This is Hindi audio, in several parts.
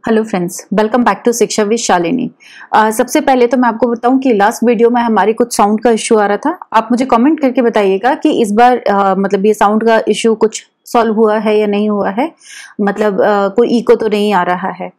Hello friends, welcome back to Shiksha with Shalini. सबसे पहले तो मैं आपको बताऊं कि लास्ट वीडियो में हमारी कुछ साउंड का इश्यू आ रहा था। आप मुझे कमेंट करके बताइएगा कि इस बार मतलब ये साउंड का इश्यू कुछ सॉल्व हुआ है या नहीं हुआ है, मतलब कोई इको तो नहीं आ रहा है।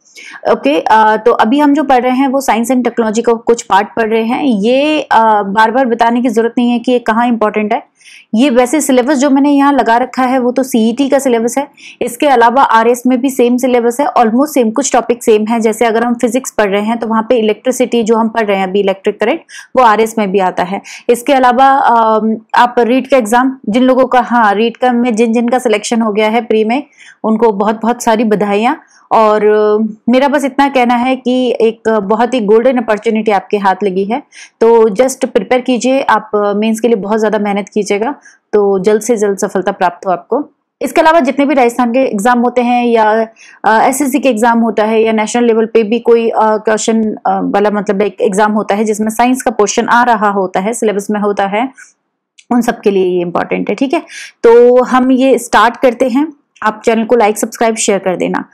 ओके, तो अभी हम जो पढ़ रहे हैं वो साइंस एंड टेक्नोलॉजी का कुछ पार्ट पढ़ रहे हैं। ये बार बार बताने की जरूरत नहीं है कि ये कहाँ इंपॉर्टेंट है। ये वैसे सिलेबस जो मैंने यहाँ लगा रखा है वो तो सीईटी का सिलेबस है। इसके अलावा आरएस में भी सेम सिलेबस है, ऑलमोस्ट सेम, कुछ टॉपिक सेम है। जैसे अगर हम फिजिक्स पढ़ रहे हैं तो वहाँ पे इलेक्ट्रिसिटी जो हम पढ़ रहे हैं अभी, इलेक्ट्रिक करंट, वो आरएस में भी आता है। इसके अलावा आप रीट का एग्जाम, जिन लोगों का, हाँ, रीट का में जिन का सिलेक्शन हो गया है प्री में, उनको बहुत बहुत सारी बधाइयाँ। और मेरा बस इतना कहना है कि एक बहुत ही गोल्डन अपॉर्चुनिटी आपके हाथ लगी है, तो जस्ट प्रिपेयर कीजिए। आप मेंस के लिए बहुत ज्यादा मेहनत कीजिएगा तो जल्द से जल्द सफलता प्राप्त हो आपको। इसके अलावा जितने भी राजस्थान के एग्जाम होते हैं या एसएससी के एग्जाम होता है या नेशनल लेवल पे भी कोई क्वेश्चन वाला मतलब एक एग्जाम होता है जिसमें साइंस का पोर्शन आ रहा होता है, सिलेबस में होता है, उन सबके लिए ये इंपॉर्टेंट है। ठीक है, तो हम ये स्टार्ट करते हैं। आप चैनल को लाइक, सब्सक्राइब, शेयर कर देना।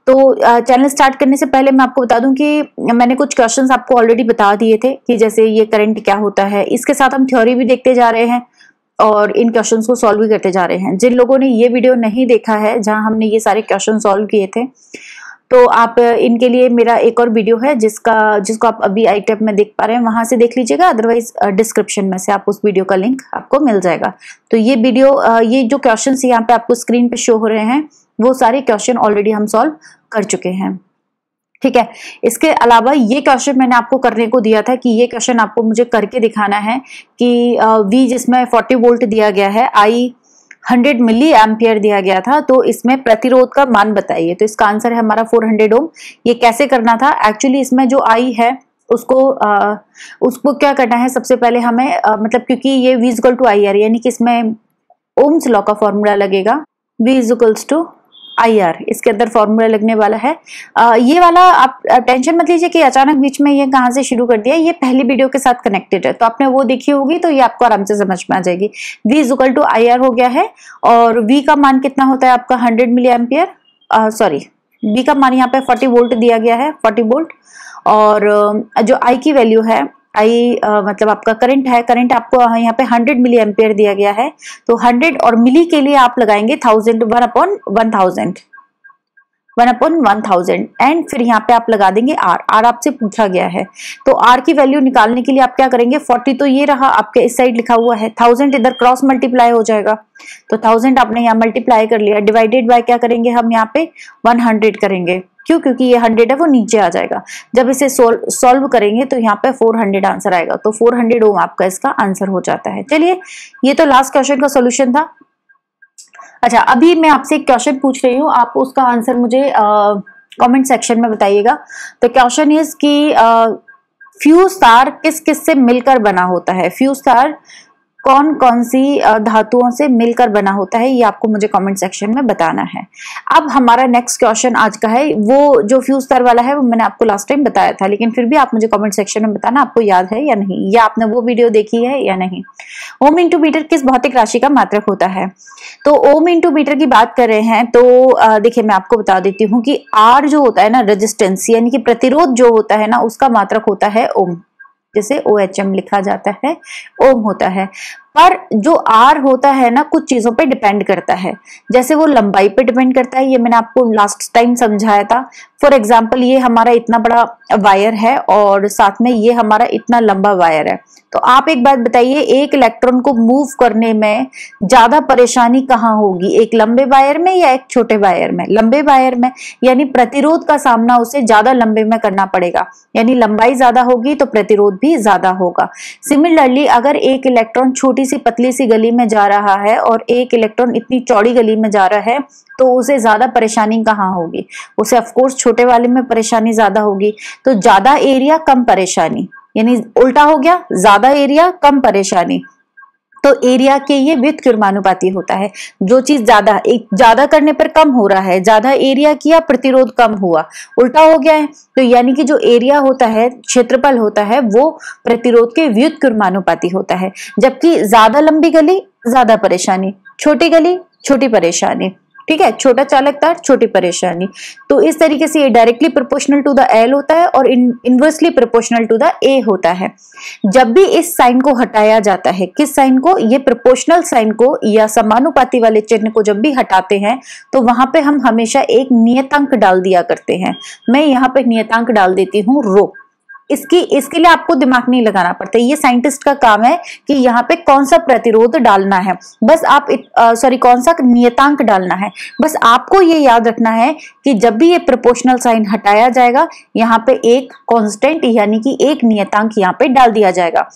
तो चैनल स्टार्ट करने से पहले मैं आपको बता दूं कि मैंने कुछ क्वेश्चंस आपको ऑलरेडी बता दिए थे कि जैसे ये करंट क्या होता है। इसके साथ हम थ्योरी भी देखते जा रहे हैं और इन क्वेश्चंस को सॉल्व भी करते जा रहे हैं। जिन लोगों ने ये वीडियो नहीं देखा है जहां हमने ये सारे क्वेश्चन सॉल्व किए थे, तो आप इनके लिए मेरा एक और वीडियो है जिसको आप अभी आई टैब में देख पा रहे हैं, वहां से देख लीजिएगा। अदरवाइज डिस्क्रिप्शन में से आप उस वीडियो का लिंक आपको मिल जाएगा। तो ये वीडियो, ये जो क्वेश्चन यहाँ पे आपको स्क्रीन पे शो हो रहे हैं, वो सारे क्वेश्चन ऑलरेडी हम सॉल्व कर चुके हैं। ठीक है, इसके अलावा ये क्वेश्चन मैंने आपको करने को दिया था कि ये क्वेश्चन आपको मुझे करके दिखाना है कि V जिसमें 40 वोल्ट दिया गया है, I 100 मिली एम्पियर दिया गया था, तो इसमें प्रतिरोध का मान बताइए। तो इसका आंसर है हमारा 400 ओम। ये कैसे करना था? एक्चुअली इसमें जो I है उसको क्या करना है, सबसे पहले हमें मतलब क्योंकि ये V इक्वल टू IR, यानी कि इसमें ओम्स लॉ का फॉर्मूला लगेगा। V इक्वल्स टू IR, इसके अंदर फॉर्मूला लगने वाला है। ये वाला आप टेंशन मत लीजिए कि अचानक बीच में ये कहां से शुरू कर दिया। ये पहली वीडियो के साथ कनेक्टेड है, तो आपने वो देखी होगी तो ये आपको आराम से समझ में आ जाएगी। V इक्वल टू IR हो गया है और V का मान कितना होता है आपका 100 मिली एम्पियर, सॉरी V का मान यहाँ पे 40 वोल्ट दिया गया है, 40 वोल्ट। और जो I की वैल्यू है, मतलब आपका करंट है, करंट आपको यहाँ पे 100 मिली एम्पियर दिया गया है। तो 100 और मिली के लिए आप लगाएंगे 1000, 1/1000 एंड फिर यहाँ पे आप लगा देंगे R आपसे पूछा गया है। तो R की वैल्यू निकालने के लिए आप क्या करेंगे, 40 तो ये रहा आपके इस साइड लिखा हुआ है, 1000 इधर क्रॉस मल्टीप्लाई हो जाएगा। तो 1000 आपने यहाँ मल्टीप्लाई कर लिया, डिवाइडेड बाय क्या करेंगे हम यहाँ पे 100 करेंगे। क्यों? क्योंकि ये 100 है वो नीचे आ जाएगा। जब इसे सॉल्व करेंगे तो यहाँ पे 400 आंसर आएगा। तो 400 ओम आपका इसका आंसर हो जाता है। चलिए, ये तो लास्ट क्वेश्चन का सोल्यूशन था। अच्छा, अभी मैं आपसे एक क्वेश्चन पूछ रही हूँ, आप उसका आंसर मुझे कमेंट सेक्शन में बताइएगा। तो क्वेश्चन इज कि फ्यूज तार किस किस से मिलकर बना होता है? फ्यूज तार कौन कौन सी धातुओं से मिलकर बना होता है, ये आपको मुझे कमेंट सेक्शन में बताना है। अब हमारा नेक्स्ट क्वेश्चन आज का है, वो जो फ्यूज तार वाला है वो मैंने आपको लास्ट टाइम बताया था, लेकिन फिर भी आप मुझे कमेंट सेक्शन में बताना आपको याद है या नहीं, या आपने वो वीडियो देखी है या नहीं। ओम इंटू मीटर किस भौतिक राशि का मात्रक होता है? तो ओम इंटू मीटर की बात कर रहे हैं तो देखिए मैं आपको बता देती हूँ कि R जो होता है ना, रेजिस्टेंस यानी कि प्रतिरोध जो होता है ना, उसका मात्रक होता है ओम। जैसे OHM लिखा जाता है, ओम होता है। पर जो R होता है ना, कुछ चीजों पे डिपेंड करता है। जैसे वो लंबाई पे डिपेंड करता है, ये मैंने आपको लास्ट टाइम समझाया था। फॉर एग्जाम्पल, ये हमारा इतना बड़ा वायर है और साथ में ये हमारा इतना लंबा वायर है। तो आप एक बात बताइए, एक इलेक्ट्रॉन को मूव करने में ज्यादा परेशानी कहाँ होगी, एक लंबे वायर में या एक छोटे वायर में? लंबे वायर में, यानी प्रतिरोध का सामना उसे ज्यादा लंबे में करना पड़ेगा, यानी लंबाई ज्यादा होगी तो प्रतिरोध भी ज्यादा होगा। सिमिलरली, अगर एक इलेक्ट्रॉन छोटी सी पतली सी गली में जा रहा है और एक इलेक्ट्रॉन इतनी चौड़ी गली में जा रहा है, तो उसे ज्यादा परेशानी कहाँ होगी? उसे ऑफकोर्स छोटे वाले में परेशानी ज्यादा होगी। तो ज्यादा एरिया कम परेशानी, यानी उल्टा हो गया, ज्यादा एरिया कम परेशानी। तो एरिया के ये व्युत्क्रमानुपाती होता है। जो चीज ज्यादा करने पर कम हो रहा है, ज्यादा एरिया किया प्रतिरोध कम हुआ, उल्टा हो गया है। तो यानी कि जो एरिया होता है, क्षेत्रफल होता है, वो प्रतिरोध के व्युत्क्रमानुपाती होता है। जबकि ज्यादा लंबी गली ज्यादा परेशानी, छोटी गली छोटी परेशानी। ठीक है, छोटा चालक तार छोटी परेशानी। तो इस तरीके से ये directly proportional to the L होता है और inversely proportional to the A होता है। जब भी इस साइन को हटाया जाता है, किस साइन को, ये प्रोपोर्शनल साइन को या समानुपाती वाले चिन्ह को जब भी हटाते हैं तो वहां पे हम हमेशा एक नियतांक डाल दिया करते हैं। मैं यहाँ पे नियतांक डाल देती हूँ रो। इसके लिए आपको दिमाग नहीं लगाना पड़ता, ये साइंटिस्ट का काम है कि यहाँ पे कौन सा प्रतिरोध डालना है, बस आप कौन सा नियतांक डालना है। बस आपको ये याद रखना है कि जब भी ये प्रोपोर्शनल साइन हटाया जाएगा यहाँ पे एक कांस्टेंट यानी कि एक नियतांक यहाँ पे डाल दिया जाएगा।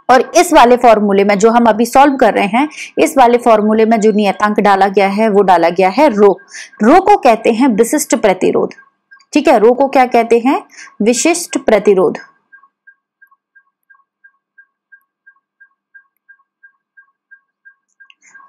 और इस वाले फॉर्मूले में जो हम अभी सॉल्व कर रहे हैं, इस वाले फॉर्मूले में जो नियतांक डाला गया है वो डाला गया है रो। रो को कहते हैं विशिष्ट प्रतिरोध। ठीक है, रो को क्या कहते हैं, विशिष्ट प्रतिरोध।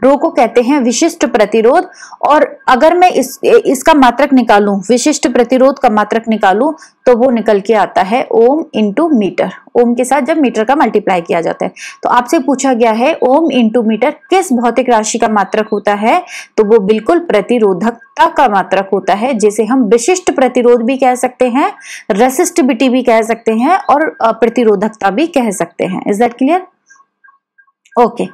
रो को कहते हैं विशिष्ट प्रतिरोध। और अगर मैं इसका मात्रक निकालूं, विशिष्ट प्रतिरोध का मात्रक निकालूं तो वो निकल के आता है ओम इंटू मीटर। ओम के साथ जब मीटर का मल्टीप्लाई किया जाता है तो आपसे पूछा गया है ओम इंटू मीटर किस भौतिक राशि का मात्रक होता है, तो वो बिल्कुल प्रतिरोधकता का मात्रक होता है, जिसे हम विशिष्ट प्रतिरोध भी कह सकते हैं, रेसिस्टिविटी भी कह सकते हैं और प्रतिरोधकता भी कह सकते हैं। Is that clear? ओके,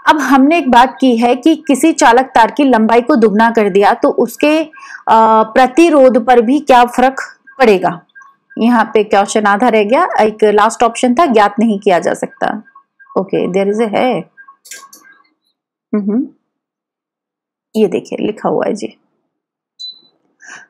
अब हमने एक बात की है कि किसी चालक तार की लंबाई को दुगना कर दिया तो उसके प्रतिरोध पर भी क्या फर्क पड़ेगा। यहाँ पे क्वेश्चन आधा रह गया, एक लास्ट ऑप्शन था ज्ञात नहीं किया जा सकता। ओके, देयर इज है। ये देखिए लिखा हुआ है जी।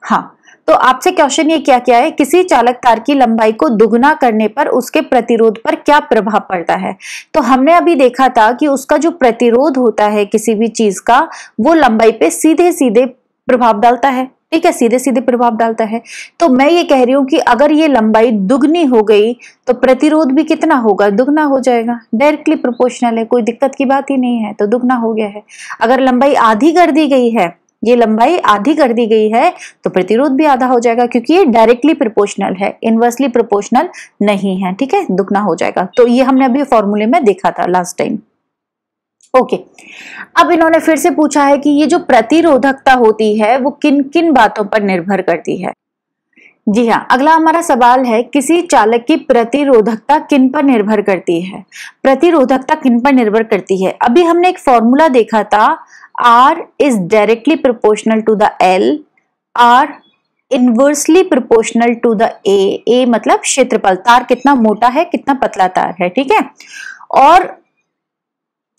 हाँ, तो आपसे क्वेश्चन ये क्या है, किसी चालक तार की लंबाई को दुगना करने पर उसके प्रतिरोध पर क्या प्रभाव पड़ता है। तो हमने अभी देखा था कि उसका जो प्रतिरोध होता है किसी भी चीज का, वो लंबाई पे सीधे सीधे प्रभाव डालता है। ठीक है, सीधे सीधे प्रभाव डालता है। तो मैं ये कह रही हूं कि अगर ये लंबाई दुगनी हो गई तो प्रतिरोध भी कितना होगा, दुगना हो जाएगा। डायरेक्टली प्रोपोर्शनल है, कोई दिक्कत की बात ही नहीं है, तो दुगना हो गया है। अगर लंबाई आधी कर दी गई है, ये लंबाई आधी कर दी गई है तो प्रतिरोध भी आधा हो जाएगा, क्योंकि ये डायरेक्टली प्रोपोर्शनल है, इनवर्सली प्रोपोर्शनल नहीं है। ठीक है, दुगना हो जाएगा। तो ये हमने अभी फॉर्मूले में देखा था लास्ट टाइम। ओके, अब इन्होंने फिर से पूछा है कि ये जो प्रतिरोधकता होती है वो किन किन बातों पर निर्भर करती है। जी हाँ, अगला हमारा सवाल है, किसी चालक की प्रतिरोधकता किन पर निर्भर करती है। प्रतिरोधकता किन पर निर्भर करती है, अभी हमने एक फॉर्मूला देखा था, R is directly proportional to the L, R inversely proportional to the A मतलब क्षेत्रफल, तार कितना मोटा है कितना पतला तार है। ठीक है, और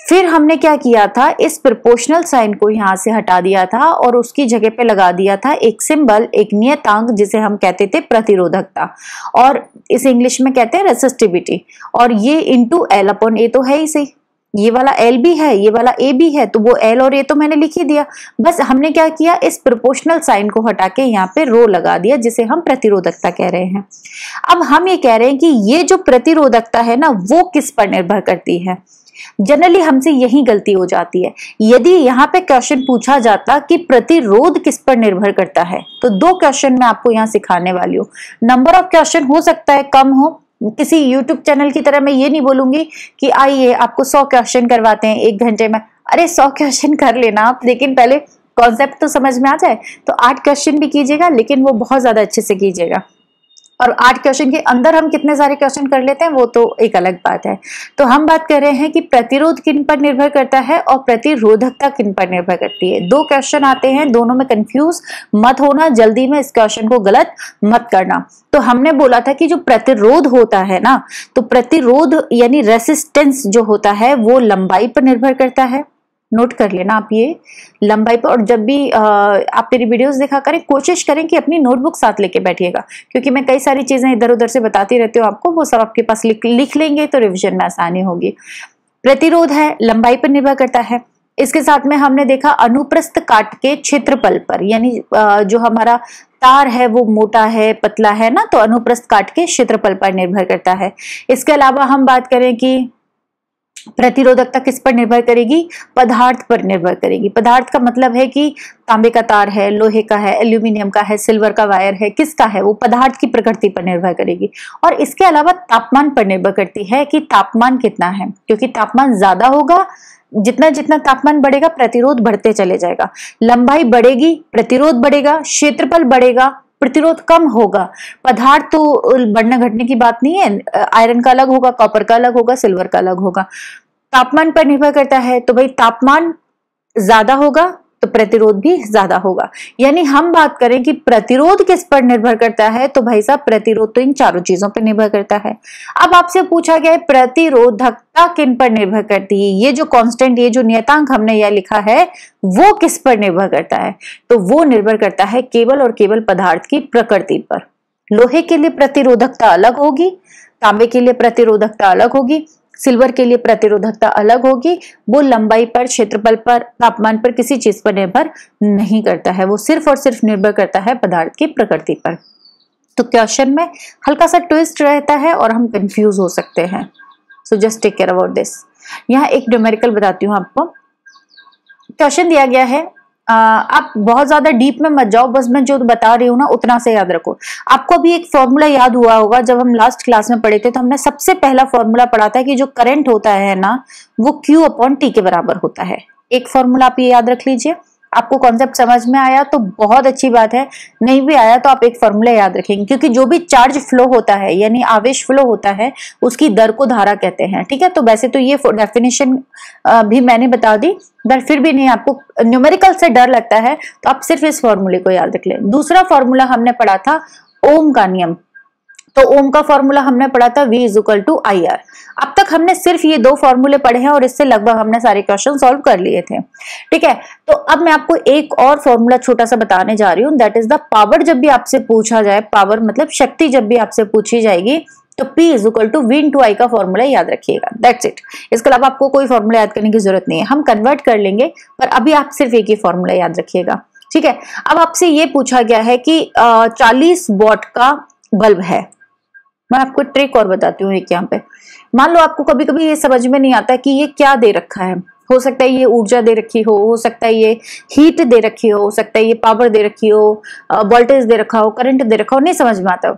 फिर हमने क्या किया था, इस प्रोपोर्शनल साइन को यहां से हटा दिया था और उसकी जगह पे लगा दिया था एक सिंबल, एक नियतांक, जिसे हम कहते थे प्रतिरोधकता, और इसे इंग्लिश में कहते हैं रेसिस्टिविटी। और ये इंटू एल अपॉन ए तो है ही सही, ये वाला एल भी है, ये वाला ए भी है, तो वो एल और ए तो मैंने लिख ही दिया। बस हमने क्या किया, इस प्रोपोर्शनल साइन को हटा के यहाँ पे रो लगा दिया, जिसे हम प्रतिरोधकता कह रहे हैं। अब हम ये कह रहे हैं कि ये जो प्रतिरोधकता है ना, वो किस पर निर्भर करती है। जनरली हमसे यही गलती हो जाती है। यदि यहाँ पे क्वेश्चन पूछा जाता कि प्रतिरोध किस पर निर्भर करता है, तो दो क्वेश्चन मैं आपको यहाँ सिखाने वाली हूँ। नंबर ऑफ क्वेश्चन हो सकता है कम हो, किसी YouTube चैनल की तरह मैं ये नहीं बोलूंगी कि आइए आपको 100 क्वेश्चन करवाते हैं 1 घंटे में। अरे 100 क्वेश्चन कर लेना आप, लेकिन पहले कॉन्सेप्ट तो समझ में आ जाए। तो 8 क्वेश्चन भी कीजिएगा, लेकिन वो बहुत ज्यादा अच्छे से कीजिएगा। और 8 क्वेश्चन के अंदर हम कितने सारे क्वेश्चन कर लेते हैं वो तो एक अलग बात है। तो हम बात कर रहे हैं कि प्रतिरोध किन पर निर्भर करता है और प्रतिरोधकता किन पर निर्भर करती है। 2 क्वेश्चन आते हैं, दोनों में कंफ्यूज मत होना, जल्दी में इस क्वेश्चन को गलत मत करना। तो हमने बोला था कि जो प्रतिरोध होता है ना, तो प्रतिरोध यानी रेसिस्टेंस जो होता है वो लंबाई पर निर्भर करता है। नोट कर लेना आप ये लंबाई पर। और जब भी आप मेरी वीडियोस देखा करें, कोशिश करें कि अपनी नोटबुक साथ लेके बैठिएगा, क्योंकि मैं कई सारी चीजें इधर उधर से बताती रहती हूँ आपको, वो सब आपके पास लिख लेंगे तो रिवीजन में आसानी होगी। प्रतिरोध है, लंबाई पर निर्भर करता है। इसके साथ में हमने देखा अनुप्रस्थ काट के क्षेत्रफल पर, यानी जो हमारा तार है वो मोटा है पतला है ना, तो अनुप्रस्थ काट के क्षेत्रफल पर निर्भर करता है। इसके अलावा हम बात करें कि प्रतिरोधकता किस पर निर्भर करेगी, पदार्थ पर निर्भर करेगी। पदार्थ का मतलब है कि तांबे का तार है, लोहे का है, एल्यूमिनियम का है, सिल्वर का वायर है, किसका है, वो पदार्थ की प्रकृति पर निर्भर करेगी। और इसके अलावा तापमान पर निर्भर करती है कि तापमान कितना है, क्योंकि तापमान ज्यादा होगा जितना जितना तापमान बढ़ेगा प्रतिरोध बढ़ते चले जाएगा, लंबाई बढ़ेगी प्रतिरोध बढ़ेगा, क्षेत्रफल बढ़ेगा प्रतिरोध कम होगा। पदार्थ तो बढ़ने घटने की बात नहीं है, आयरन का अलग होगा, कॉपर का अलग होगा, सिल्वर का अलग होगा। तापमान पर निर्भर करता है, तो भाई तापमान ज्यादा होगा तो प्रतिरोध भी ज्यादा होगा। यानी हम बात करें कि प्रतिरोध किस पर निर्भर करता है, तो भाई साहब प्रतिरोध तो इन चारों चीजों पर निर्भर करता है। अब आपसे पूछा गया है प्रतिरोधकता किन पर निर्भर करती है, ये जो कांस्टेंट, ये जो नियतांक हमने यह लिखा है वो किस पर निर्भर करता है, तो वो निर्भर करता है केवल और केवल पदार्थ की प्रकृति पर। लोहे के लिए प्रतिरोधकता अलग होगी, तांबे के लिए प्रतिरोधकता अलग होगी, सिल्वर के लिए प्रतिरोधकता अलग होगी। वो लंबाई पर, क्षेत्रफल पर, तापमान पर, किसी चीज पर निर्भर नहीं करता है, वो सिर्फ और सिर्फ निर्भर करता है पदार्थ की प्रकृति पर। तो क्वेश्चन में हल्का सा ट्विस्ट रहता है और हम कंफ्यूज हो सकते हैं, so just take care about this. यहाँ एक न्यूमेरिकल बताती हूँ आपको। क्वेश्चन दिया गया है, आप बहुत ज्यादा डीप में मत जाओ, बस मैं जो बता रही हूँ ना उतना से याद रखो। आपको अभी एक फॉर्मूला याद हुआ होगा, जब हम लास्ट क्लास में पढ़े थे तो हमने सबसे पहला फॉर्मूला पढ़ा था कि जो करंट होता है ना वो Q अपॉन T के बराबर होता है। एक फॉर्मूला आप ये याद रख लीजिए। आपको कॉन्सेप्ट समझ में आया तो बहुत अच्छी बात है, नहीं भी आया तो आप एक फॉर्मूला याद रखेंगे, क्योंकि जो भी चार्ज फ्लो होता है यानी आवेश फ्लो होता है उसकी दर को धारा कहते हैं। ठीक है, तो वैसे तो ये डेफिनेशन भी मैंने बता दी, बट फिर भी नहीं आपको न्यूमेरिकल से डर लगता है तो आप सिर्फ इस फॉर्मूले को याद रख लें। दूसरा फॉर्मूला हमने पढ़ा था ओम का नियम, तो ओम का फॉर्मूला हमने पढ़ा था V = IR। अब तक हमने सिर्फ ये दो फॉर्मूले पढ़े हैं और इससे लगभग हमने सारे क्वेश्चन सॉल्व कर लिए थे। ठीक है, तो अब मैं आपको एक और फॉर्मूला छोटा सा बताने जा रही हूँ, दैट इज द पावर। जब भी आपसे पूछा जाए, पावर मतलब शक्ति जब भी आपसे पूछी जाएगी तो P = V × I का फॉर्मूला याद रखिएगा, दैट्स इट। इसके अलावा आपको कोई फॉर्मूला याद करने की जरूरत नहीं है, हम कन्वर्ट कर लेंगे, पर अभी आप सिर्फ एक ही फॉर्मूला याद रखिएगा। ठीक है, अब आपसे ये पूछा गया है कि 40 वॉट का बल्ब है। मैं आपको ट्रिक और बताती हूँ एक यहाँ पे। मान लो आपको कभी कभी ये समझ में नहीं आता कि ये क्या दे रखा है, हो सकता है ये ऊर्जा दे रखी हो सकता है ये हीट दे रखी हो सकता है ये पावर दे रखी हो, वोल्टेज दे रखा हो, करंट दे रखा हो, नहीं समझ में आता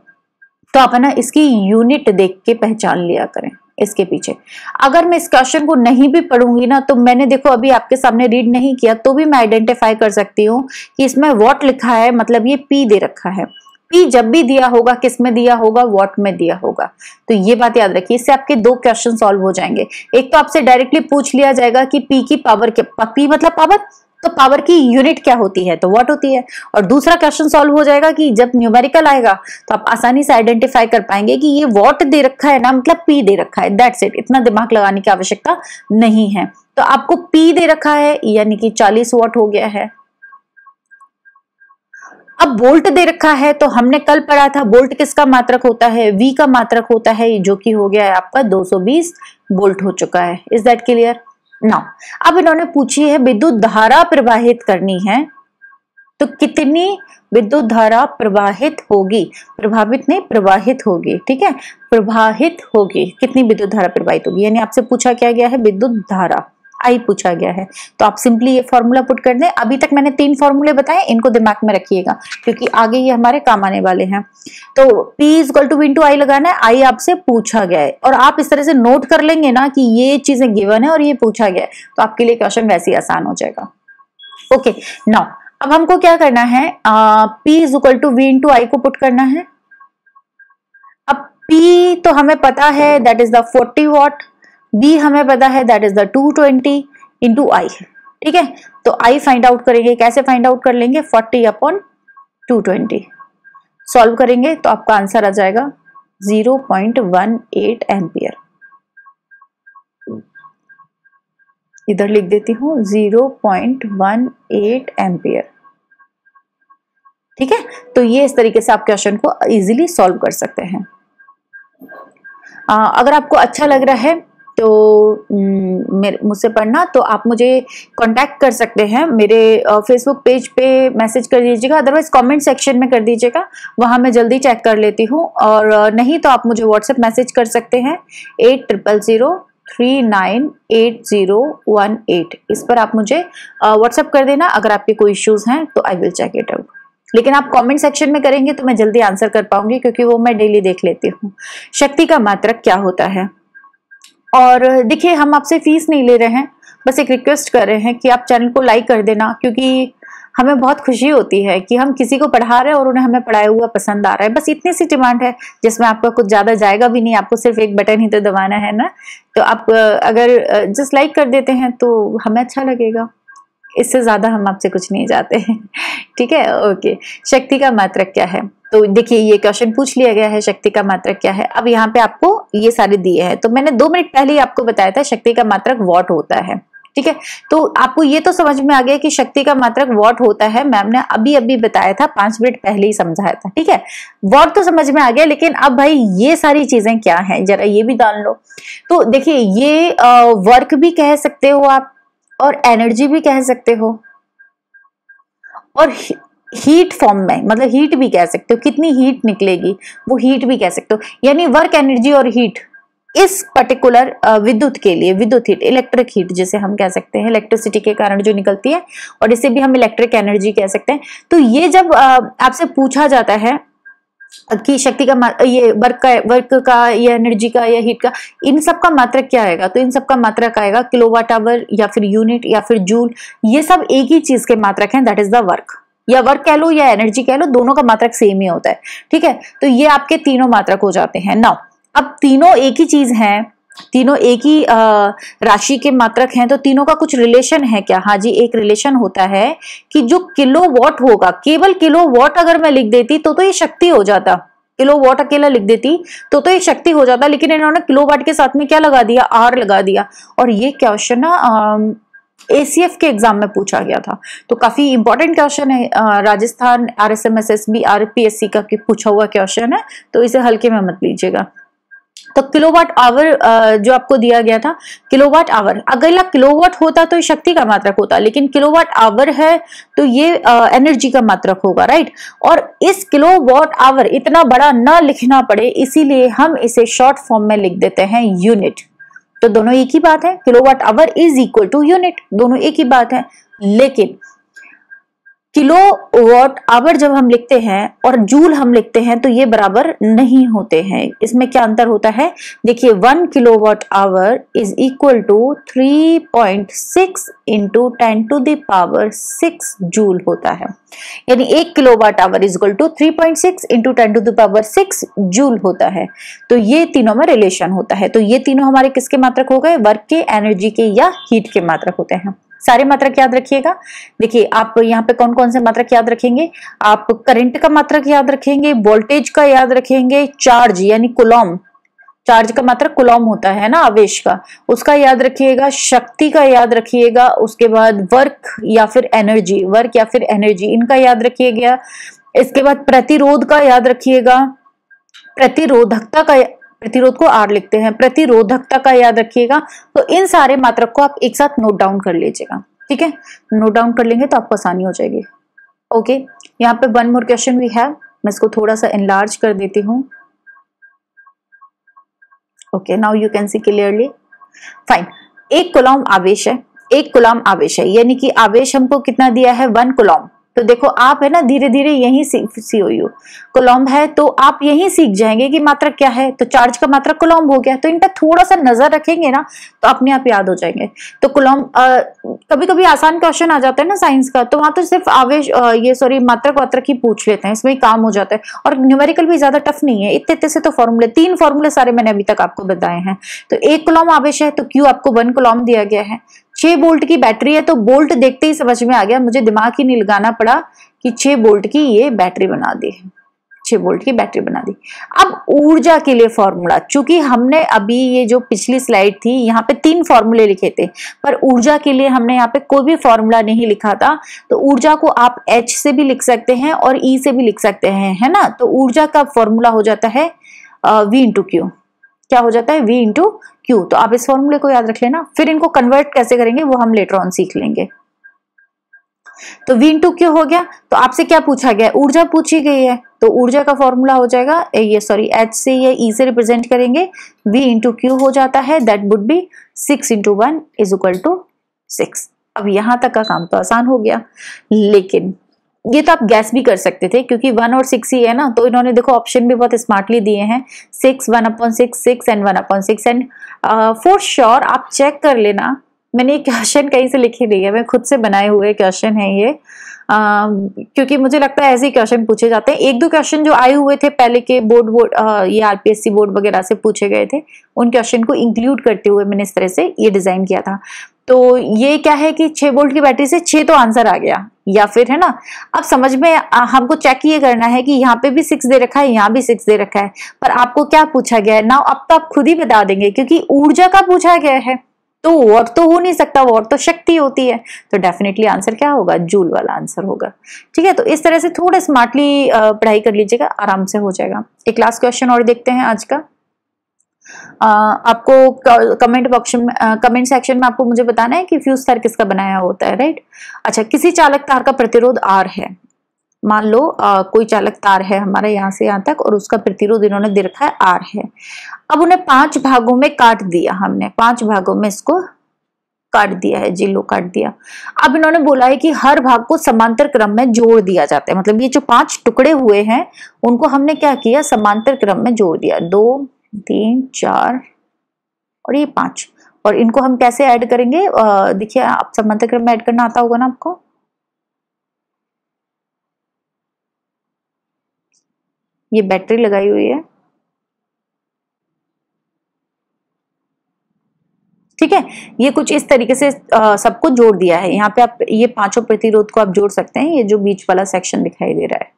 तो आप है ना इसकी यूनिट देख के पहचान लिया करें इसके पीछे। अगर मैं इस क्वेश्चन को नहीं भी पढ़ूंगी ना, तो मैंने देखो अभी आपके सामने रीड नहीं किया तो भी मैं आइडेंटिफाई कर सकती हूँ कि इसमें वॉट लिखा है, मतलब ये P दे रखा है। P जब भी दिया होगा किस में दिया होगा, वॉट में दिया होगा। तो ये बात याद रखिए, इससे आपके दो क्वेश्चन सॉल्व हो जाएंगे। एक तो आपसे डायरेक्टली पूछ लिया जाएगा कि P की पावर क्या, P मतलब पावर, तो पावर की यूनिट क्या होती है, तो वॉट होती है। और दूसरा क्वेश्चन सॉल्व हो जाएगा कि जब न्यूमेरिकल आएगा तो आप आसानी से आइडेंटिफाई कर पाएंगे कि ये वॉट दे रखा है ना, मतलब P दे रखा है, दैट्स इट। इतना दिमाग लगाने की आवश्यकता नहीं है। तो आपको P दे रखा है यानी कि 40 वॉट हो गया है। अब वोल्ट दे रखा है, तो हमने कल पढ़ा था वोल्ट किसका मात्रक होता है, V का मात्रक होता है, जो कि हो गया है आपका 220 वोल्ट हो चुका है। Is that clear? नाउ अब इन्होंने पूछी है विद्युत धारा प्रवाहित करनी है, तो कितनी विद्युत धारा प्रवाहित होगी, प्रभावित नहीं प्रवाहित होगी। ठीक है, प्रवाहित होगी, कितनी विद्युत धारा प्रवाहित होगी, यानी आपसे पूछा क्या गया है, विद्युत धारा I पूछा गया है। तो आप सिंपली ये फॉर्मूला पुट कर दें। अभी तक मैंने 3 फॉर्मूले बताए, इनको दिमाग में रखिएगा क्योंकि आगे ये हमारे काम आने वाले हैं। तो P = V × I लगाना है, I आपसे पूछा गया है और आप इस तरह से नोट कर लेंगे ना कि ये चीजें गिवन है और ये पूछा गया है, तो आपके लिए क्वेश्चन वैसे ही आसान हो जाएगा। ओके, नाउ अब हमको क्या करना है, P = V × I को पुट करना है। अब P तो हमें पता है that is the 40 what, B हमें पता है that is the 220 into I। ठीक है, तो I फाइंड आउट करेंगे, कैसे फाइंड आउट कर लेंगे, 40/220 सॉल्व करेंगे तो आपका आंसर आ जाएगा 0.18 एम्पियर। इधर लिख देती हूं 0.18 एम्पियर। ठीक है, तो ये इस तरीके से आप क्वेश्चन को इजीली सॉल्व कर सकते हैं। अगर आपको अच्छा लग रहा है तो मुझसे पढ़ना, तो आप मुझे कांटेक्ट कर सकते हैं, मेरे फेसबुक पेज पे मैसेज कर दीजिएगा, अदरवाइज कमेंट सेक्शन में कर दीजिएगा, वहां मैं जल्दी चेक कर लेती हूँ। और नहीं तो आप मुझे व्हाट्सएप मैसेज कर सकते हैं 8000398018। इस पर आप मुझे व्हाट्सएप कर देना अगर आपके कोई इश्यूज हैं, तो I will check it out. लेकिन आप कमेंट सेक्शन में करेंगे तो मैं जल्दी आंसर कर पाऊंगी, क्योंकि वो मैं डेली देख लेती हूँ। शक्ति का मात्रक क्या होता है, और देखिए हम आपसे फीस नहीं ले रहे हैं, बस एक रिक्वेस्ट कर रहे हैं कि आप चैनल को लाइक कर देना, क्योंकि हमें बहुत खुशी होती है कि हम किसी को पढ़ा रहे हैं और उन्हें हमें पढ़ाया हुआ पसंद आ रहा है। बस इतनी सी डिमांड है जिसमें आपका कुछ ज्यादा जाएगा भी नहीं, आपको सिर्फ एक बटन ही तो दबाना है ना। तो आप अगर जस्ट लाइक कर देते हैं तो हमें अच्छा लगेगा, इससे ज्यादा हम आपसे कुछ नहीं चाहते हैं। ठीक है, ओके। शक्ति का मात्रक क्या है? तो देखिए ये क्वेश्चन पूछ लिया गया है, शक्ति का मात्रक क्या है। अब यहाँ पे आपको ये सारे दिए हैं, तो मैंने 2 मिनट पहले ही आपको बताया था शक्ति का मात्रक वॉट होता है। ठीक है, तो आपको ये तो समझ में आ गया कि शक्ति का मात्रक वॉट होता है। मैम ने अभी अभी बताया था, 5 मिनट पहले ही समझाया था। ठीक है, वॉट तो समझ में आ गया, लेकिन अब भाई ये सारी चीजें क्या हैं जरा ये भी जान लो। तो देखिए ये वर्क भी कह सकते हो आप, और एनर्जी भी कह सकते हो, और हीट फॉर्म में, मतलब हीट भी कह सकते हो, कितनी हीट निकलेगी वो हीट भी कह सकते हो। यानी वर्क, एनर्जी और हीट इस पर्टिकुलर विद्युत के लिए, विद्युत हीट, इलेक्ट्रिक हीट जिसे हम कह सकते हैं, इलेक्ट्रिसिटी के कारण जो निकलती है, और इसे भी हम इलेक्ट्रिक एनर्जी कह सकते हैं। तो ये जब आपसे पूछा जाता है कि शक्ति का ये वर्क का या एनर्जी का या हीट का, इन सब का मात्रक क्या आएगा, तो इन सब का मात्रक आएगा किलोवाट आवर या फिर यूनिट या फिर जूल। ये सब एक ही चीज के मात्रक हैं, दैट इज द वर्क, या वर्क कह लो या एनर्जी कह लो, दोनों का मात्रक सेम ही होता है। ठीक है, तो ये आपके तीनों मात्रक हो जाते हैं। नाउ अब तीनों एक ही चीज हैं, तीनों एक ही राशि के मात्रक हैं, तो तीनों का कुछ रिलेशन है क्या? हाँ जी, एक रिलेशन होता है कि जो किलोवाट होगा, केवल किलोवाट अगर मैं लिख देती तो ये शक्ति हो जाता, किलोवाट अकेला लिख देती तो ये शक्ति हो जाता, लेकिन इन्होंने किलोवाट के साथ में क्या लगा दिया, आर लगा दिया। और ये क्वेश्चन ना ACF के एग्जाम में पूछा गया था, तो काफी इंपॉर्टेंट क्वेश्चन है, राजस्थान RSMSSB RPSC का पूछा हुआ क्वेश्चन है, तो इसे हल्के में मत लीजिएगा। तो किलोवाट आवर जो आपको दिया गया था, किलोवाट आवर, अगर किलोवाट होता तो ये शक्ति का मात्रक होता, लेकिन किलोवाट आवर है तो ये एनर्जी का मात्रक होगा, राइट। और इस किलोवाट आवर इतना बड़ा ना लिखना पड़े, इसीलिए हम इसे शॉर्ट फॉर्म में लिख देते हैं यूनिट। तो दोनों एक ही बात है, kilowatt hour is equal to unit, दोनों एक ही बात है। लेकिन किलोवाट आवर जब हम लिखते हैं और जूल हम लिखते हैं तो ये बराबर नहीं होते हैं। इसमें क्या अंतर होता है? देखिए 1 kilowatt hour is equal to 3.6 into 10⁻⁶ joule होता है। यानी 1 kilowatt hour is equal to 3.6 into 10⁻⁶ joule होता है। तो ये तीनों में रिलेशन होता है। तो ये तीनों हमारे किसके मात्रक हो गए? वर्क के, एनर्जी के या हीट के मात्रक होते हैं। सारे मात्रक याद रखिएगा। देखिए आप यहाँ पे कौन कौन से मात्रक याद रखेंगे? आप करंट का मात्रक याद रखेंगे, वोल्टेज का याद रखेंगे, चार्ज यानी कूलॉम, चार्ज का मात्रक कूलॉम होता है ना, आवेश का, उसका याद रखिएगा, शक्ति का याद रखिएगा, उसके बाद वर्क या फिर एनर्जी, वर्क या फिर एनर्जी इनका याद रखिएगा। इसके बाद प्रतिरोध का याद रखिएगा, प्रतिरोधकता का, प्रतिरोध को आर लिखते हैं, प्रतिरोधकता का याद रखिएगा। तो इन सारे मात्रक को आप एक साथ नोट डाउन कर लीजिएगा। ठीक है, नोट डाउन कर लेंगे तो आपको आसानी हो जाएगी। ओके, यहाँ पे 1 मोर क्वेश्चन वी हैव, मैं इसको थोड़ा सा एनलार्ज कर देती हूँ। Okay, now you can see clearly, fine. 1 Coulomb आवेश है, 1 कूलॉम आवेश है, यानी कि आवेश हमको कितना दिया है? 1 कूलॉम। तो देखो आप है ना धीरे धीरे यही सीओयू कूलॉम है, तो आप यही सीख जाएंगे कि मात्रक क्या है। तो चार्ज का मात्रक कूलॉम हो गया, तो इन पर थोड़ा सा नजर रखेंगे ना तो अपने आप याद हो जाएंगे। तो कूलॉम, कभी कभी आसान क्वेश्चन आ जाता है ना साइंस का, तो वहां तो सिर्फ आवेश मात्रक वात्रक ही पूछ लेते हैं, इसमें काम हो जाता है। और न्यूमेरिकल भी ज्यादा टफ नहीं है, इतने से तो फॉर्मूले, 3 फॉर्मूले सारे मैंने अभी तक आपको बताए हैं। तो 1 कूलॉम आवेश है, तो क्यू आपको 1 कूलॉम दिया गया है। 6 वोल्ट की बैटरी है, तो वोल्ट देखते ही समझ में आ गया, मुझे दिमाग ही नहीं लगाना पड़ा कि 6 वोल्ट की ये बैटरी बना दी है, 6 वोल्ट की बैटरी बना दी। अब ऊर्जा के लिए फॉर्मूला, चूंकि हमने अभी ये जो पिछली स्लाइड थी यहाँ पे 3 फॉर्मूले लिखे थे, पर ऊर्जा के लिए हमने यहाँ पे कोई भी फॉर्मूला नहीं लिखा था। तो ऊर्जा को आप H से भी लिख सकते हैं और E से भी लिख सकते हैं, है ना। तो ऊर्जा का फॉर्मूला हो जाता है V इंटू क्यू। क्या हो जाता है? V into Q. तो आप इस फॉर्मूले को याद रख लेना, फिर इनको कन्वर्ट कैसे करेंगे वो हम लेटर ऑन सीख लेंगे। तो V इंटू क्यू हो गया। तो आपसे क्या पूछा गया? ऊर्जा पूछी गई है, तो ऊर्जा का फॉर्मूला हो जाएगा H से या E से रिप्रेजेंट करेंगे, V इंटू क्यू हो जाता है, that would be 6 into 1 is equal to 6। अब यहां तक का काम तो आसान हो गया, लेकिन ये तो आप गैस भी कर सकते थे क्योंकि 1 और 6 ही है ना। तो इन्होंने देखो ऑप्शन भी बहुत स्मार्टली दिए हैं, 6, 1/6, 6 एंड 1/6 एंड फॉर श्योर आप चेक कर लेना मैंने ये क्वेश्चन कहीं से लिखे नहीं है, मैं खुद से बनाए हुए क्वेश्चन है ये। क्योंकि मुझे लगता है ऐसे ही क्वेश्चन पूछे जाते हैं। एक दो क्वेश्चन जो आए हुए थे पहले के बोर्ड ये आरपीएससी बोर्ड वगैरह से पूछे गए थे, उन क्वेश्चन को इंक्लूड करते हुए मैंने इस तरह से ये डिजाइन किया था। तो ये क्या है कि 6 वोल्ट की बैटरी से 6 तो आंसर आ गया, या फिर है ना। अब समझ में हमको चेक ये करना है कि यहाँ पे भी 6 दे रखा है, यहाँ भी 6 दे रखा है, पर आपको क्या पूछा गया है ना, अब तो आप खुद ही बता देंगे क्योंकि ऊर्जा का पूछा गया है। तो वॉट तो हो नहीं सकता, वॉट तो शक्ति होती है, तो डेफिनेटली आंसर क्या होगा, जूल वाला आंसर होगा। ठीक है, तो इस तरह से थोड़े स्मार्टली पढ़ाई कर लीजिएगा, आराम से हो जाएगा। एक लास्ट क्वेश्चन और देखते हैं आज का। आपको कमेंट सेक्शन में आपको मुझे बताना है कि फ्यूज तार किसका बनाया होता है, राइट। अच्छा, किसी चालक तार का प्रतिरोध R है। मान लो कोई चालक तार है हमारा यहाँ से यहाँ तक, और उसका प्रतिरोध इन्होंने दे रखा है R है। अब उन्हें 5 भागों में काट दिया, हमने 5 भागों में इसको काट दिया है जी, लो काट दिया। अब इन्होंने बोला है कि हर भाग को समांतर क्रम में जोड़ दिया जाता है, मतलब ये जो 5 टुकड़े हुए हैं उनको हमने क्या किया, समांतर क्रम में जोड़ दिया। 2 3 4 और ये 5, और इनको हम कैसे ऐड करेंगे, देखिए आप समांतर क्रम में ऐड करना आता होगा ना आपको। ये बैटरी लगाई हुई है, ठीक है। ये कुछ इस तरीके से सबको जोड़ दिया है। यहाँ पे आप ये 5 प्रतिरोध को आप जोड़ सकते हैं, ये जो बीच वाला सेक्शन दिखाई दे रहा है।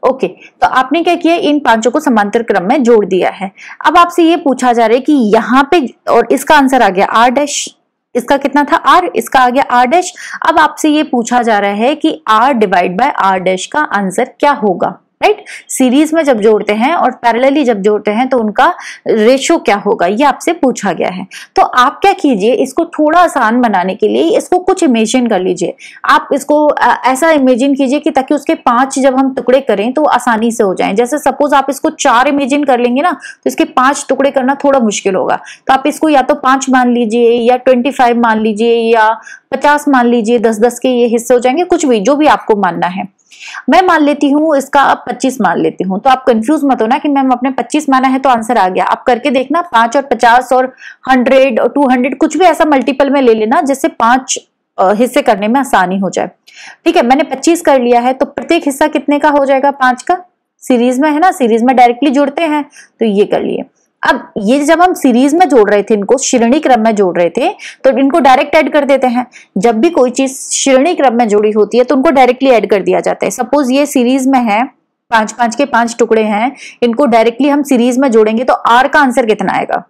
ओके, तो आपने क्या किया, इन 5 को समांतर क्रम में जोड़ दिया है। अब आपसे ये पूछा जा रहा है कि यहाँ पे, और इसका आंसर आ गया R डैश, इसका कितना था R, इसका आ गया R डैश। अब आपसे ये पूछा जा रहा है कि R divide by R dash का आंसर क्या होगा, राइट। सीरीज में जब जोड़ते हैं और पैरेलली जब जोड़ते हैं तो उनका रेशो क्या होगा, ये आपसे पूछा गया है। तो आप क्या कीजिए, इसको थोड़ा आसान बनाने के लिए इसको कुछ इमेजिन कर लीजिए। आप इसको ऐसा इमेजिन कीजिए कि ताकि उसके 5 जब हम टुकड़े करें तो आसानी से हो जाए। जैसे सपोज आप इसको 4 इमेजिन कर लेंगे ना, तो इसके 5 टुकड़े करना थोड़ा मुश्किल होगा। तो आप इसको या तो 5 मान लीजिए, या 25 मान लीजिए, या 50 मान लीजिए, 10-10 के ये हिस्से हो जाएंगे, कुछ भी जो भी आपको मानना है। मैं मान लेती हूँ इसका, अब 25 मान लेती हूँ। तो आप कंफ्यूज मत होना कि मैम अपने 25 माना है तो आंसर आ गया। आप करके देखना, 5 और 50 और 100 और 200 कुछ भी ऐसा मल्टीपल में ले लेना जिससे 5 हिस्से करने में आसानी हो जाए। ठीक है, मैंने 25 कर लिया है, तो प्रत्येक हिस्सा कितने का हो जाएगा, 5 का। सीरीज में है ना, सीरीज में डायरेक्टली जुड़ते हैं, तो ये कर लिए। अब ये जब हम सीरीज में जोड़ रहे थे, इनको श्रेणी क्रम में जोड़ रहे थे, तो इनको डायरेक्ट ऐड कर देते हैं। जब भी कोई चीज श्रेणी क्रम में जोड़ी होती है तो उनको डायरेक्टली ऐड कर दिया जाता है। सपोज ये सीरीज में है, 5-5 के 5 टुकड़े हैं, इनको डायरेक्टली हम सीरीज में जोड़ेंगे तो R का आंसर कितना आएगा,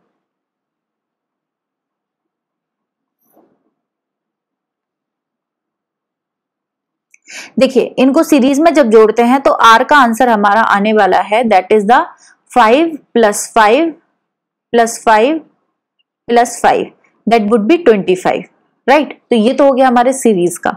देखिए इनको सीरीज में जब जोड़ते हैं तो R का आंसर हमारा आने वाला है, that is the 5 + 5 + 5 + 5, that would B 25, right. तो ये तो हो गया हमारे सीरीज का।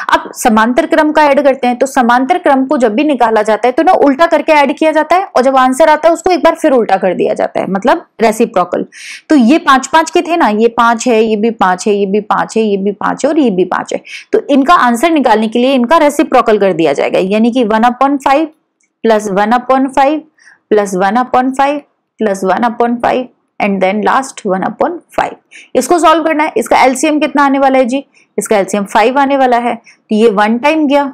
अब समांतर क्रम का ऐड करते हैं, तो समांतर क्रम को जब भी निकाला जाता है तो ना उल्टा करके ऐड किया जाता है, और जब आंसर आता है उसको एक बार फिर उल्टा कर दिया जाता है, मतलब रेसिप्रोकल। तो ये 5-5 के थे ना, ये 5 है, ये भी 5 है, ये भी 5 है, ये भी 5 है, और ये भी 5 है। तो इनका आंसर निकालने के लिए इनका रेसिप्रोकल कर दिया जाएगा, यानी कि 1/5 + 1/5 + 1/5 + 1/5 एंड देन लास्ट 1/5। इसको सॉल्व करना है। इसका एलसीएम कितना आने वाला है जी, इसका एलसीएम 5 आने वाला है। तो ये 1 टाइम गया,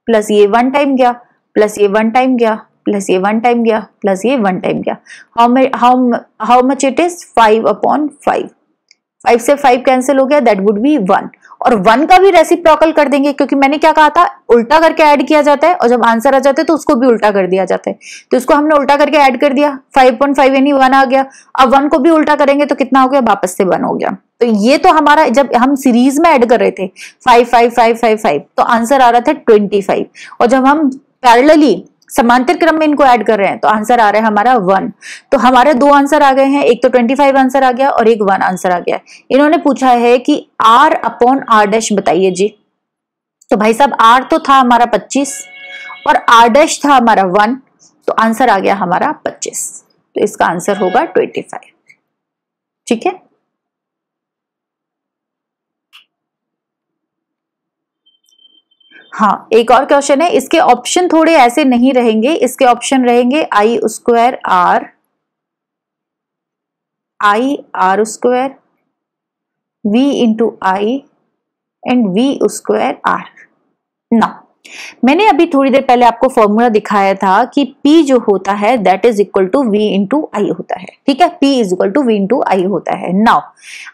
प्लस ये 1 टाइम गया, प्लस ये 1 टाइम गया, प्लस ये 1 टाइम गया, प्लस ये 1 टाइम गया। How much it is, 5/5। 5 से 5 कैंसिल हो गया, दैट वुड बी 1। और 1 का भी रेसिप्रोकल कर देंगे, क्योंकि मैंने क्या कहा था, उल्टा करके ऐड किया जाता है, और जब आंसर आ जाता है तो उसको भी उल्टा कर दिया जाता है। तो इसको हमने उल्टा करके ऐड कर दिया, 5.5 यानी 1 आ गया। अब 1 को भी उल्टा करेंगे तो कितना हो गया, वापस से 1 हो गया। तो ये तो हमारा, जब हम सीरीज में ऐड कर रहे थे 5 5 5 5 5, तो आंसर आ रहा था 25। और जब हम पैरेलली समांतर क्रम में इनको ऐड कर रहे हैं तो आंसर आ रहा है हमारा 1। तो हमारे 2 आंसर आ गए हैं, एक तो 25 आंसर आ गया और एक 1 आंसर आ गया। इन्होंने पूछा है कि R/R' बताइए जी। तो भाई साहब R तो था हमारा 25 और R' था हमारा 1, तो आंसर आ गया हमारा 25। तो इसका आंसर होगा 25। ठीक है, हाँ एक और क्वेश्चन है। इसके ऑप्शन थोड़े ऐसे नहीं रहेंगे, इसके ऑप्शन रहेंगे I² R I R square, v into I and v square R. ना मैंने अभी थोड़ी देर पहले आपको फॉर्मूला दिखाया था कि P जो होता है that is equal to V into I होता है। ठीक है, P is equal to V into I होता है। नाउ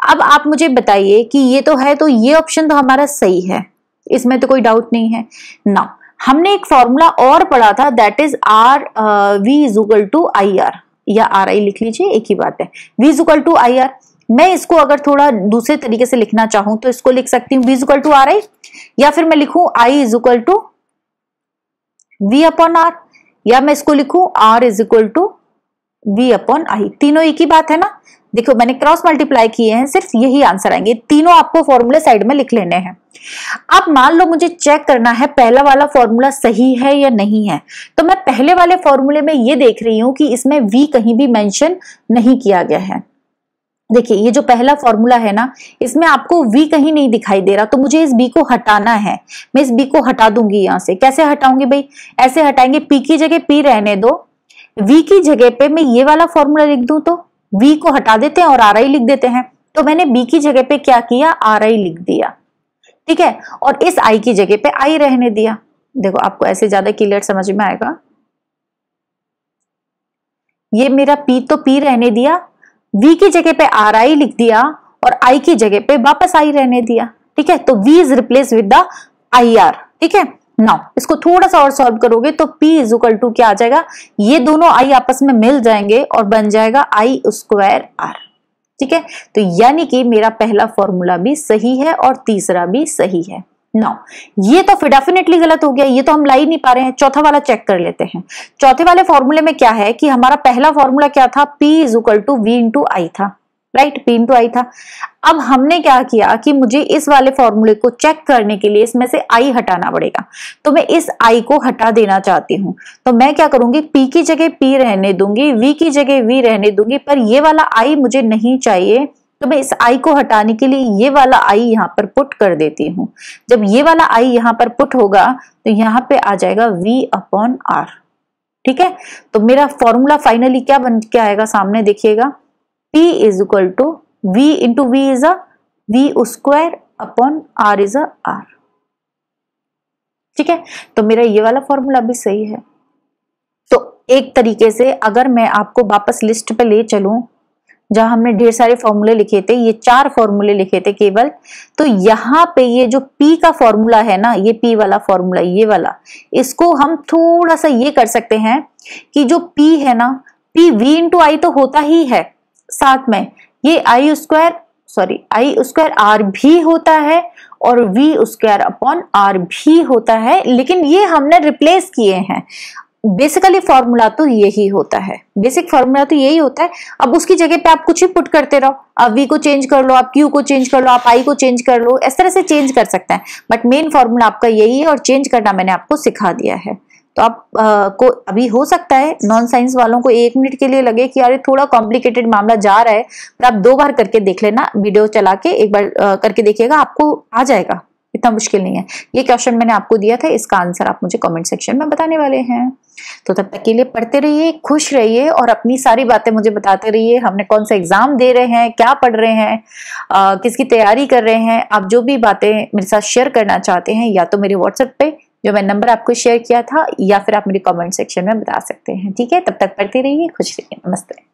अब आप मुझे बताइए कि ये तो है, तो ये ऑप्शन तो हमारा सही है, इसमें तो कोई डाउट नहीं है। नाउ हमने एक फॉर्मूला और पढ़ा था that is R V is equal to I R, या आर आई लिख लीजिए, एक ही बात है। V is equal to I R, मैं इसको अगर थोड़ा दूसरे तरीके से लिखना चाहूं तो इसको लिख सकती हूँ V is equal to R I, या फिर मैं लिखूं I is equal to V upon R, या मैं इसको लिखूं R is equal to V upon I. तीनों एक ही बात है ना। देखो मैंने क्रॉस मल्टीप्लाई किए हैं, सिर्फ यही आंसर आएंगे। तीनों आपको फॉर्मूले साइड में लिख लेने हैं। अब मान लो मुझे चेक करना है पहला वाला फॉर्मूला सही है या नहीं है, तो मैं पहले वाले फॉर्मूले में ये देख रही हूं कि इसमें V कहीं भी मेंशन नहीं किया गया है। देखिए ये जो पहला फॉर्मूला है ना, इसमें आपको V कहीं नहीं दिखाई दे रहा, तो मुझे इस B को हटाना है। मैं इस B को हटा दूंगी यहां से। कैसे हटाऊंगी भाई? ऐसे हटाएंगे, P की जगह P रहने दो, V की जगह पे मैं ये वाला फॉर्मूला लिख दूं तो V को हटा देते हैं और RI लिख देते हैं। तो मैंने B की जगह पे क्या किया? RI लिख दिया। ठीक है, और इस I की जगह पे I रहने दिया। देखो आपको ऐसे ज्यादा क्लियर समझ में आएगा। ये मेरा P तो P रहने दिया, V की जगह पे RI लिख दिया और I की जगह पे वापस I रहने दिया। ठीक है, तो V is replace with the IR। ठीक है, नाउ इसको थोड़ा सा और सॉल्व करोगे तो P इज इक्वल टू क्या आ जाएगा? ये दोनों I आपस में मिल जाएंगे और बन जाएगा I स्क्वायर R। ठीक है, तो यानी कि मेरा पहला फॉर्मूला भी सही है और तीसरा भी सही है। नाउ ये तो फिर डेफिनेटली गलत हो गया, ये तो हम ला ही नहीं पा रहे हैं। चौथा वाला चेक कर लेते हैं। चौथे वाले फॉर्मूले में क्या है कि हमारा पहला फॉर्मूला क्या था? P is equal to V into I था, राइट? P इंटू आई था। अब हमने क्या किया कि मुझे इस वाले फॉर्मूले को चेक करने के लिए इसमें से I हटाना पड़ेगा, तो मैं इस I को हटा देना चाहती हूँ। तो मैं क्या करूंगी? P की जगह P रहने दूंगी, V की जगह V रहने दूंगी, पर ये वाला I मुझे नहीं चाहिए, तो मैं इस I को हटाने के लिए ये वाला I यहाँ पर पुट कर देती हूँ। जब ये वाला I यहाँ पर पुट होगा तो यहाँ पे आ जाएगा V अपॉन R। ठीक है, तो मेरा फॉर्मूला फाइनली क्या बन के आएगा सामने? देखिएगा, P is equal to V into V is a V square upon R is a R। ठीक है, तो मेरा ये वाला फॉर्मूला भी सही है। तो एक तरीके से अगर मैं आपको वापस लिस्ट पे ले चलूं जहां हमने ढेर सारे फॉर्मूले लिखे थे, ये 4 फॉर्मूले लिखे थे केवल, तो यहाँ पे ये जो P का फॉर्मूला है ना, ये P वाला फॉर्मूला, ये वाला, इसको हम थोड़ा सा ये कर सकते हैं कि जो P है ना, P V इंटू आई तो होता ही है, साथ में ये I स्क्वायर R भी होता है और V स्क्वायर अपॉन R भी होता है, लेकिन ये हमने रिप्लेस किए हैं। बेसिकली फॉर्मूला तो यही होता है, बेसिक फॉर्मूला तो यही होता है। अब उसकी जगह पे आप कुछ भी पुट करते रहो, आप V को चेंज कर लो, आप Q को चेंज कर लो, आप I को चेंज कर लो, इस तरह से चेंज कर सकते हैं, बट मेन फॉर्मूला आपका यही है और चेंज करना मैंने आपको सिखा दिया है। तो आप को अभी हो सकता है नॉन साइंस वालों को 1 मिनट के लिए लगे कि यार थोड़ा कॉम्प्लिकेटेड मामला जा रहा है, पर आप 2 बार करके देख लेना, वीडियो चला के एक बार करके देखिएगा, आपको आ जाएगा, इतना मुश्किल नहीं है। ये क्वेश्चन मैंने आपको दिया था, इसका आंसर आप मुझे कमेंट सेक्शन में बताने वाले हैं। तो तब तक के लिए पढ़ते रहिए, खुश रहिए और अपनी सारी बातें मुझे बताते रहिए। हमने कौन सा एग्जाम दे रहे हैं, क्या पढ़ रहे हैं, किसकी तैयारी कर रहे हैं, आप जो भी बातें मेरे साथ शेयर करना चाहते हैं, या तो मेरे व्हाट्सएप पे जो मैं नंबर आपको शेयर किया था, या फिर आप मेरे कमेंट सेक्शन में बता सकते हैं। ठीक है, तब तक पढ़ते रहिए, खुश रहिए, नमस्ते।